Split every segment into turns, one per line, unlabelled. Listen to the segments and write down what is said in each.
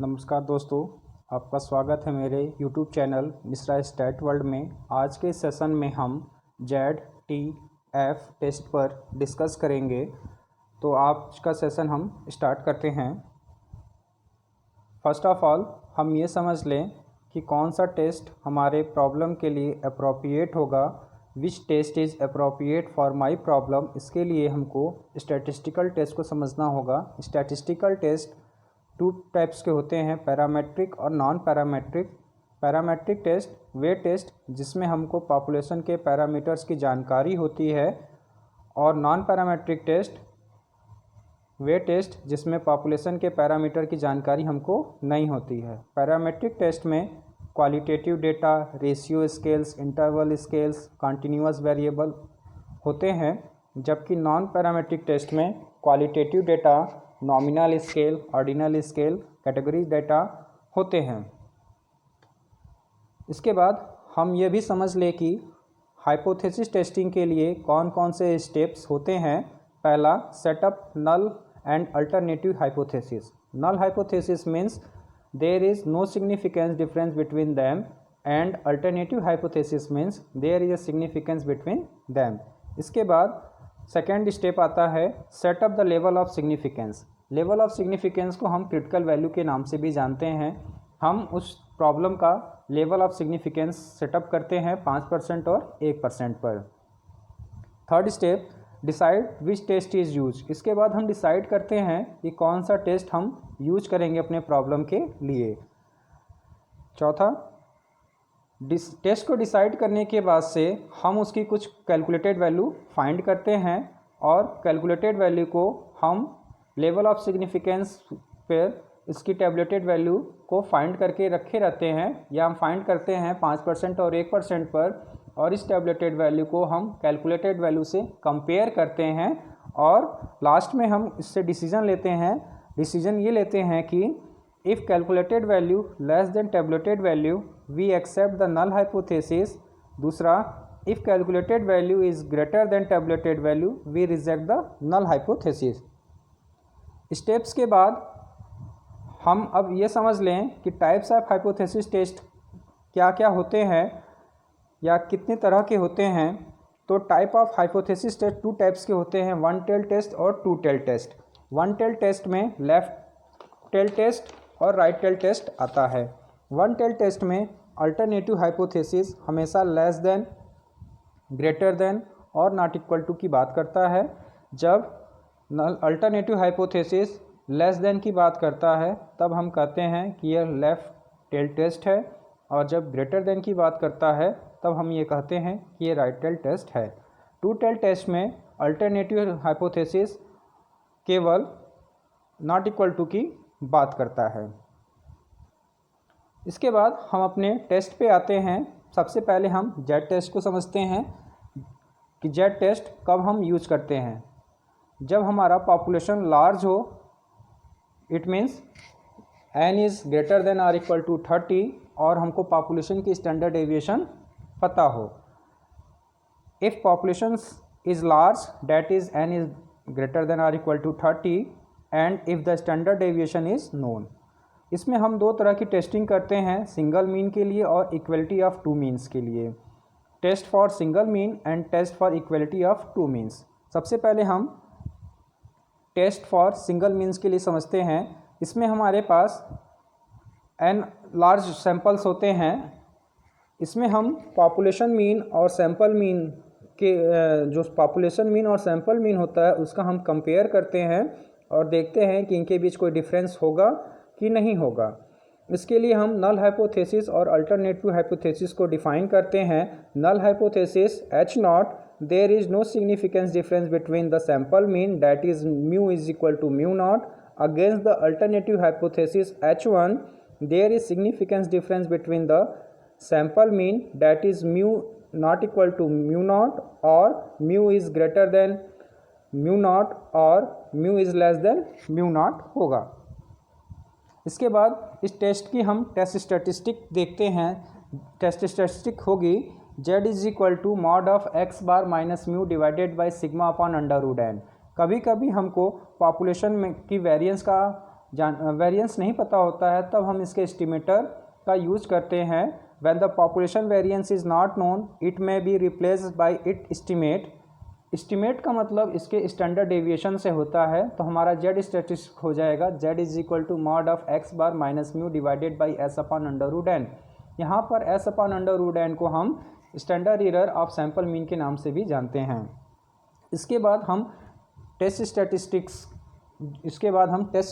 नमस्कार दोस्तों, आपका स्वागत है मेरे YouTube channel Mishra stat world में। आज के सेशन में हम ZTF टेस्ट पर डिस्कस करेंगे। तो आज का सेशन हम स्टार्ट करते हैं। फर्स्ट ऑफ ऑल हम ये समझ लें कि कौन सा टेस्ट हमारे प्रॉब्लम के लिए अप्रोप्रिएट होगा, which test is appropriate for my problem. इसके लिए हमको स्टैटिस्टिकल टेस्ट को समझना होगा। स्टैटिस्टिकल टेस्ट टू टाइप्स के होते हैं, पैरामेट्रिक और नॉन पैरामेट्रिक। पैरामेट्रिक टेस्ट वे टेस्ट जिसमें हमको पॉपुलेशन के पैरामीटर्स की जानकारी होती है, और नॉन पैरामेट्रिक टेस्ट वे टेस्ट जिसमें पॉपुलेशन के पैरामीटर की जानकारी हमको नहीं होती है। पैरामेट्रिक टेस्ट में qualitative data, ratio scales, interval scales, continuous variable होते हैं, जबकि नॉन पैरामेट्रिक टेस्ट में qualitative data, nominal scale, ordinal scale, category data होते हैं। इसके बाद हम ये भी समझ लें कि हाइपोथेसिस टेस्टिंग के लिए कौन कौन से स्टेप्स होते हैं। पहला, setup null and alternative hypothesis. Null hypothesis means there is no significance difference between them, and alternative hypothesis means there is a significance between them. इसके बाद सेकेंड स्टेप आता है setup the level of significance. Level of significance को हम critical value के नाम से भी जानते हैं। हम उस प्रॉब्लम का लेवल ऑफ सिग्निफिकेंस सेटअप करते हैं 5% और 1% पर। Third step, decide which test is use. इसके बाद हम डिसाइड करते हैं कि कौन सा टेस्ट हम यूज करेंगे अपने प्रॉब्लम के लिए। चौथा, टेस्ट को डिसाइड करने के बाद से हम उसकी कुछ कैलकुलेटेड वैल्यू फाइंड करते हैं, और कैलकुलेटेड वैल्यू को हम लेवल ऑफ सिग्निफिकेंस पर इसकी टैबलेटेड वैल्यू को फाइंड करके रखे रहते हैं, या हम फाइंड करते हैं 5% और 1% पर, और इस टैबलेटेड वैल्यू को हम कैलकुलेटेड वैल्यू से कंपेयर करते हैं, और लास्ट में हम इससे डिसीजन लेते हैं। डिसीजन ये लेते हैं कि if calculated value less than tabulated value we accept the null hypothesis. दूसरा, if calculated value is greater than tabulated value we reject the null hypothesis. Steps के बाद हम अब ये समझ लें कि टाइप्स ऑफ हाइपोथेसिस टेस्ट क्या क्या होते हैं या कितने तरह के होते हैं। तो type of hypothesis test two types के होते हैं, वन टेल टेस्ट और two tail test. One tail test में लेफ्ट टेल टेस्ट और राइट टेल टेस्ट आता है। वन टेल टेस्ट में अल्टरनेटिव हाइपोथेसिस हमेशा लेस देन, ग्रेटर देन और नॉट इक्वल टू की बात करता है। जब अल्टरनेटिव हाइपोथेसिस लेस देन की बात करता है तब हम कहते हैं कि यह लेफ्ट टेल टेस्ट है, और जब ग्रेटर देन की बात करता है तब हम ये कहते हैं कि ये राइट टेल टेस्ट है। टू टेल टेस्ट में अल्टरनेटिव हाइपोथेसिस केवल नॉट इक्वल टू की बात करता है। इसके बाद हम अपने टेस्ट पे आते हैं। सबसे पहले हम जेड टेस्ट को समझते हैं कि जेड टेस्ट कब हम यूज करते हैं। जब हमारा पॉपुलेशन लार्ज हो, it means n is greater than or equal to 30, और हमको पॉपुलेशन की स्टैंडर्ड डेविएशन पता हो। If population is large that is n is greater than or equal to 30, and if the standard deviation is known. इसमें हम दो तरह की टेस्टिंग करते हैं, सिंगल मीन के लिए और इक्वलिटी ऑफ टू मीन्स के लिए। Test for single mean and test for equality of two means. सबसे पहले हम टेस्ट फॉर सिंगल मीन्स के लिए समझते हैं। इसमें हमारे पास n लार्ज सैंपल्स होते हैं। इसमें हम पॉपुलेशन मीन और सैंपल मीन के जो पॉपुलेशन मीन और सैंपल मीन होता है उसका हम कंपेयर करते हैं और देखते हैं कि इनके बीच कोई डिफरेंस होगा कि नहीं होगा। इसके लिए हम नल हाइपोथेसिस और अल्टरनेटिव हाइपोथेसिस को डिफाइन करते हैं। Null hypothesis H not, there is no significance difference between the sample mean, that is mu is equal to mu naught, against the alternative hypothesis H1, there is significance difference between the sample mean, that is mu not equal to mu naught, or mu is greater than mu naught, और mu is less than mu naught होगा। इसके बाद इस test की हम test statistic देखते हैं। Test statistic होगी z is equal to mod of x bar minus mu divided by sigma upon under root n। कभी कभी हमको पॉपुलेशन में की वेरिएंस का वेरिएंस नहीं पता होता है तब हम इसके एस्टिमेटर का यूज करते हैं। When the population variance is not known it may be replaced by it estimate. Estimate का मतलब इसके स्टैंडर्ड डेविएशन से होता है, तो हमारा जेड स्टैटिस्टिक हो जाएगा Z is equal to mod of X bar minus mu divided by S upon under root N. यहाँ पर S upon under root N को हम standard error of sample mean के नाम से भी जानते हैं। इसके बाद हम टेस्ट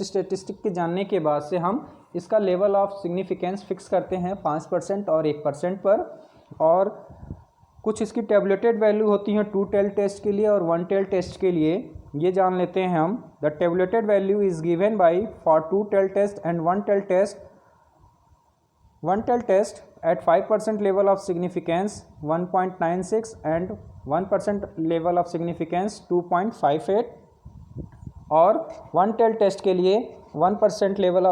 स्टैटिस्टिक के जानने के बाद से हम इसका लेवल ऑफ सिग्निफिकेंस फिक्स करते हैं 5% और 1% पर। और कुछ इसकी टेबलेटेड वैल्यू होती हैं 2 टेल टेस्ट के लिए और 1 टेल टेस्ट के लिए, ये जान लेते हैं हम। The tabulated value is given by for 2 tail test and 1 tail test. 1 tail test at 5% level of significance 1.96 and 1% level of significance 2.58 और 1 टेल टेस्ट के लिए 1% लेवल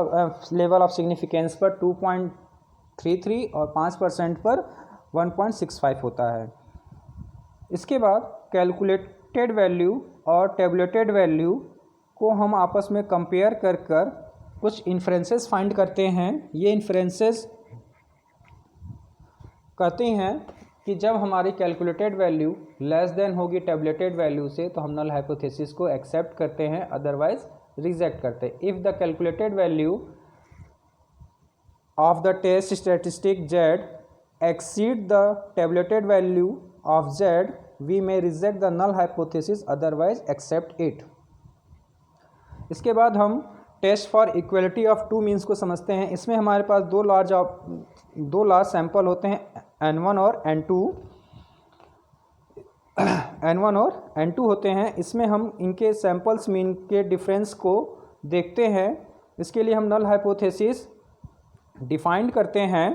ऑफ सिग्निफिकेंस पर 2.33 और 5% पर 1.65 होता है। इसके बाद कैलकुलेटेड वैल्यू और टेबलेटेड वैल्यू को हम आपस में कंपेयर कर कुछ इन्फ्रेंसेस फाइंड करते हैं। ये इन्फ्रेंसेस कहते हैं कि जब हमारी कैलकुलेटेड वैल्यू लेस देन होगी टेबलेटेड वैल्यू से तो हम नल हाइपोथेसिस को एक्सेप्ट करते हैं, अदरवाइज रिजेक्ट करते हैं। If the calculated value of the test statistic Z exceed the tabulated value of Z we may reject the null hypothesis, otherwise accept it. इसके बाद हम test for equality of two means को समझते हैं। इसमें हमारे पास दो लार्ज सैंपल होते हैं N1 और N2 होते हैं। इसमें हम इनके सैंपल्स मीन के डिफरेंस को देखते हैं। इसके लिए हम नल हाइपोथेसिस डिफाइन करते हैं।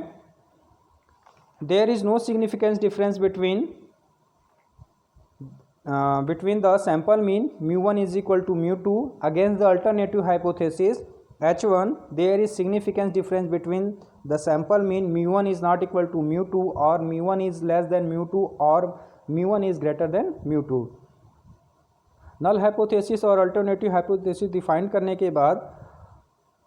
There is no significance difference between the sample mean mu1 is equal to mu2 against the alternative hypothesis H1 there is significance difference between the sample mean mu1 is not equal to mu2 or mu1 is less than mu2 or mu1 is greater than mu2। Null hypothesis और alternative hypothesis define करने के बाद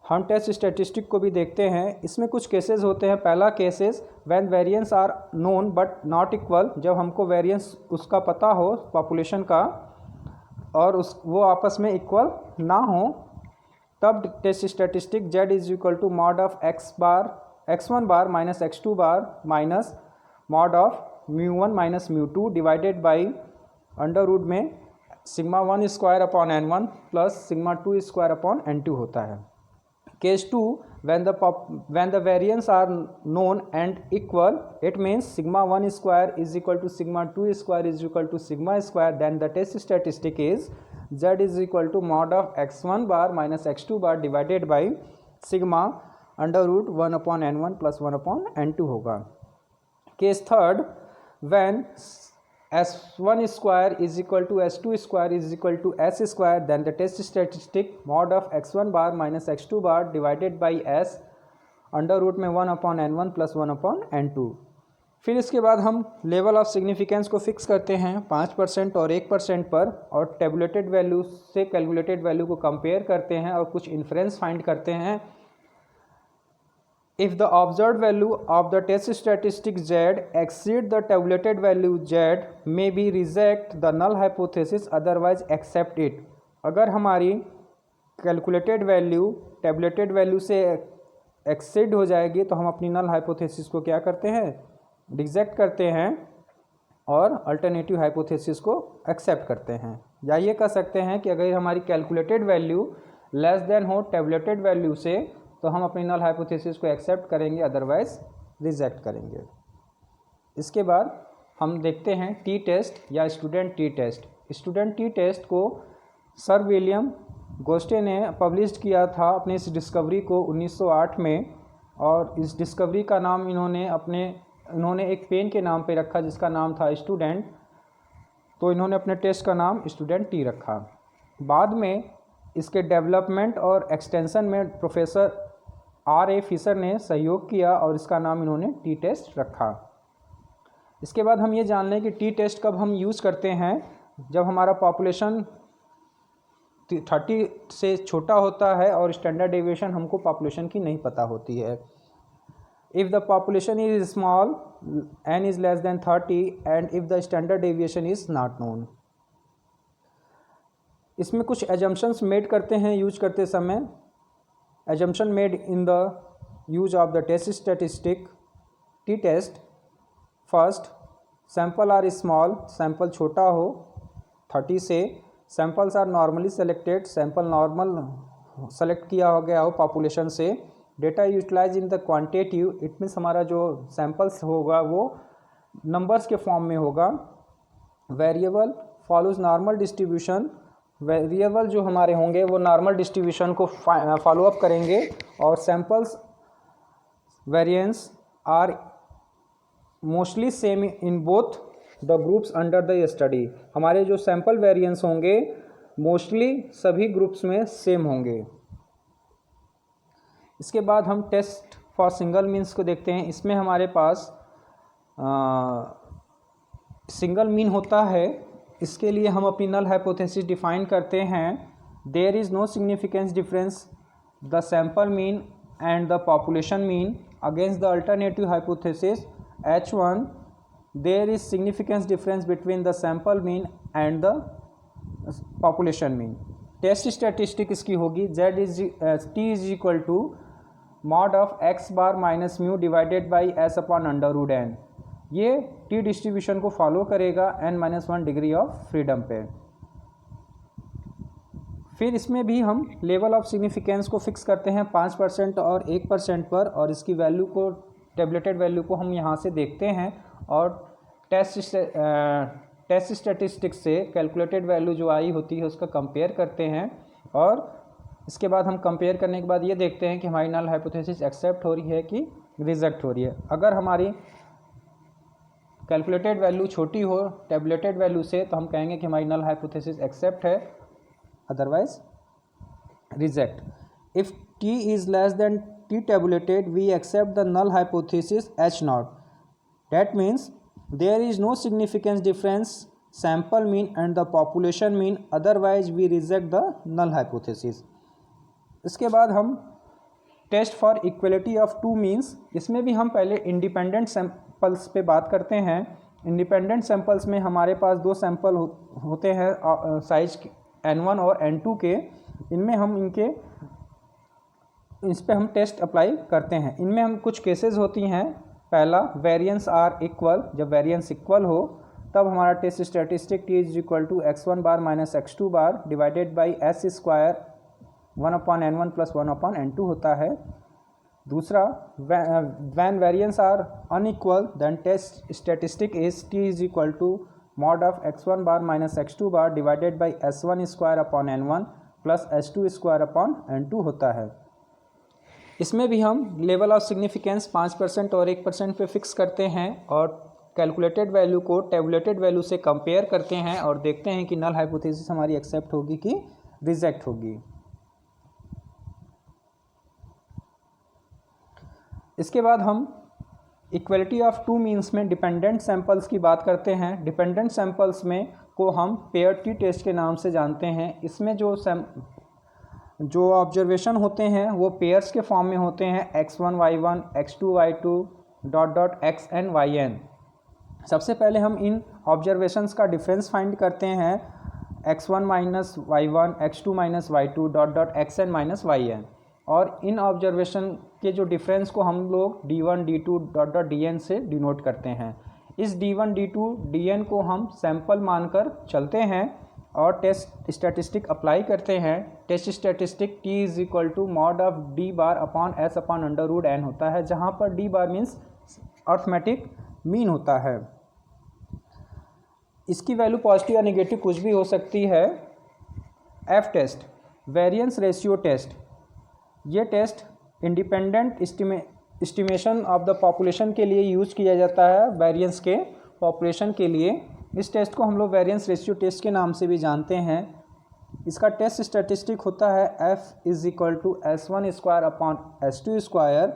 हम test statistic को भी देखते हैं। इसमें कुछ केसेस होते हैं। पहला cases when variance are known but not equal, जब हमको वेरिएंस उसका पता हो पॉपुलेशन का और वो आपस में इक्वल ना हो, तब test statistic Z is equal to mod of x1 bar minus x2 bar minus mod of mu1 minus mu2 divided by under root में sigma 1 square upon n1 plus sigma 2 square upon n2 होता है। Case 2 when the variance are known and equal, it means sigma 1 square is equal to sigma 2 square is equal to sigma square, then the test statistic is z is equal to mod of x1 bar minus x2 bar divided by sigma under root 1 upon n1 plus 1 upon n2 होगा। Case third when s1 square is equal to s2 square is equal to s square, then the test statistic mod of x1 bar minus x2 bar divided by s under root में 1 upon n1 plus 1 upon n2। फिर इसके बाद हम level of significance को fix करते हैं 5% और 1% पर, और टेबुलेटेड वैल्यू से कैलकुलेटेड वैल्यू को कंपेयर करते हैं और कुछ इन्फ्रेंस फाइंड करते हैं। If the observed value of the test statistic z exceed the tabulated value z may be reject the null hypothesis, otherwise accept it। अगर हमारी कैलकुलेटेड वैल्यू टेबुलेटेड वैल्यू से एक्सीड हो जाएगी तो हम अपनी नल हाइपोथेसिस को क्या करते हैं, रिजेक्ट करते हैं और अल्टरनेटिव हाइपोथेसिस को एक्सेप्ट करते हैं। या ये कह सकते हैं कि अगर हमारी कैलकुलेटेड वैल्यू लेस देन हो टेबुलेटेड वैल्यू से तो हम अपनी नल हाइपोथेसिस को एक्सेप्ट करेंगे, अदरवाइज रिजेक्ट करेंगे। इसके बाद हम देखते हैं टी टेस्ट या student T test. Student T test को सर विलियम गोस्टे ने पब्लिश किया था अपने इस डिस्कवरी को 1908 में, और इस डिस्कवरी का नाम इन्होंने एक पेन के नाम पे रखा जिसका नाम था स्टूडेंट, तो इन्होंने अपने टेस्ट का नाम स्टूडेंट टी रखा। बाद में इसके डेवलपमेंट और एक्सटेंशन में प्रोफेसर R.A. फिशर ने सहयोग किया और इसका नाम इन्होंने टी टेस्ट रखा। इसके बाद हम ये जान लें कि टी टेस्ट कब हम यूज़ करते हैं, जब हमारा पॉपुलेशन 30 से छोटा होता है और स्टैंडर्ड डेविएशन हमको पॉपुलेशन की नहीं पता होती है। If the population is small n is less than 30 and if the standard deviation is not known. इसमें कुछ एजम्पशंस मेड करते हैं यूज करते समय। Assumption made in the use of the test statistic T test. First, sample are small, sample छोटा हो 30 से। Samples are normally selected, sample normal select किया हो गया हो पॉपुलेशन से। Data utilise in the quantitative, it means हमारा जो सैंपल्स होगा वो नंबर्स के फॉर्म में होगा। Variable follows normal distribution, variable जो हमारे होंगे वो नॉर्मल डिस्ट्रीब्यूशन को फॉलो अप करेंगे। और samples variance are mostly same in both the groups under the study, हमारे जो सैंपल वेरिएंस होंगे मोस्टली सभी ग्रुप्स में सेम होंगे। इसके बाद हम टेस्ट फॉर सिंगल मीन्स को देखते हैं। इसमें हमारे पास सिंगल मीन होता है। इसके लिए हम अपनी नल हाइपोथेसिस डिफाइन करते हैं। There is no significance difference the sample mean and the population mean against the alternative hypothesis H1, there is significance difference between the sample mean and the population mean। Test statistic इसकी होगी T is equal to mod of x bar minus mu divided by s upon under root n। ये T distribution को follow करेगा n-1 degree of freedom पे। फिर इसमें भी हम लेवल ऑफ सिग्निफिकेंस को फिक्स करते हैं 5% और 1% पर, और इसकी वैल्यू को टेबलेटेड वैल्यू को हम यहाँ से देखते हैं और टेस्ट स्टैटिस्टिक्स से कैलकुलेटेड वैल्यू जो आई होती है उसका कंपेयर करते हैं। और इसके बाद हम कंपेयर करने के बाद ये देखते हैं कि हमारी नल हाइपोथेसिस एक्सेप्ट हो रही है कि रिजेक्ट हो रही है। अगर हमारी कैलकुलेटेड वैल्यू छोटी हो टेबलेटेड वैल्यू से तो हम कहेंगे कि हमारी नल हाइपोथेसिस एक्सेप्ट है, otherwise reject. If T is less then T tabulated, we accept the null hypothesis H0। That means there is no significance difference sample mean and the population mean, otherwise we reject the null hypothesis। इसके बाद हम test for equality of two means, इसमें भी हम पहले independent samples पे बात करते हैं। इंडिपेंडेंट सैंपल्स में हमारे पास दो सैंपल होते हैं साइज N1 और N2 के। इनमें हम इस पे हम टेस्ट अप्लाई करते हैं। इनमें हम कुछ केसेस होती हैं। पहला, वेरिएंस आर इक्वल, जब वेरिएंस इक्वल हो तब हमारा test statistic T is equal to x1 bar minus x2 bar divided by s square 1/n1 plus 1/n2 होता है। दूसरा, when variance are unequal then test statistic is T is equal to mod of x1 bar minus x2 bar divided by s1 square upon n1 plus s2 square upon n2 होता है। इसमें भी हम level of significance 5% और 1% पे fix करते हैं और कैलकुलेटेड वैल्यू को टेबुलेटेड वैल्यू से कंपेयर करते हैं और देखते हैं कि नल हाइपोथेसिस हमारी एक्सेप्ट होगी कि रिजेक्ट होगी। इसके बाद हम इक्वलिटी ऑफ टू मीन्स में डिपेंडेंट सैंपल्स की बात करते हैं। डिपेंडेंट सैंपल्स में को हम पेयर टी टेस्ट के नाम से जानते हैं। इसमें जो ऑब्जर्वेशन होते हैं वो पेयर्स के फॉर्म में होते हैं x1 y1 x2 y2 dot dot xn yn। सबसे पहले हम इन ऑब्जर्वेशंस का डिफरेंस फाइंड करते हैं x1 minus y1 x2 minus y2 dot dot xn minus yn। और इन ऑब्जर्वेशन के जो डिफरेंस को हम लोग d1 d2 dot dot dn से डिनोट करते हैं। इस d1 d2 dn को हम सैंपल मानकर चलते हैं और टेस्ट स्टैटिस्टिक अप्लाई करते हैं। Test statistic T is equal to mod of D bar upon S upon under root n होता है, जहाँ पर D bar means arithmetic mean होता है। इसकी वैल्यू पॉजिटिव या नेगेटिव कुछ भी हो सकती है। F test, variance ratio test, ये test independent estimation of the population के लिए यूज किया जाता है, वेरिएंस के पॉपुलेशन के लिए। इस टेस्ट को हम लोग वेरिएंस रेशियो टेस्ट के नाम से भी जानते हैं। इसका टेस्ट स्टैटिस्टिक होता है F is equal to S1 square upon S2 square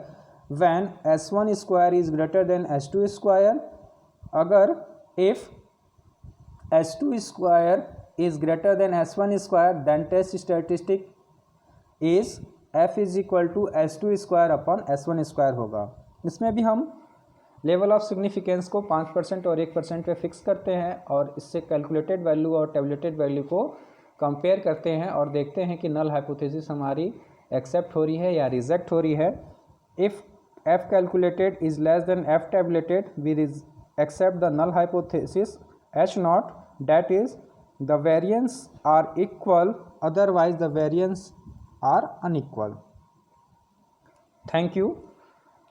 when S1 square is greater than S2 square. अगर if S2 square is greater than S1 square, then test statistic is F is equal to S2 square upon S1 square होगा। इसमें भी हम level of significance को 5% और 1% पे fix करते हैं और इससे कैलकुलेटेड वैल्यू और टेबलेटेड वैल्यू को कंपेयर करते हैं और देखते हैं कि नल हाइपोथेसिस हमारी एक्सेप्ट हो रही है या रिजेक्ट हो रही है। If F calculated is less than F tabulated, we accept the null hypothesis H naught, that is the variance are equal, otherwise the variance are unequal. Thank you.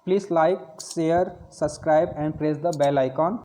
Please like, share, subscribe and press the bell icon.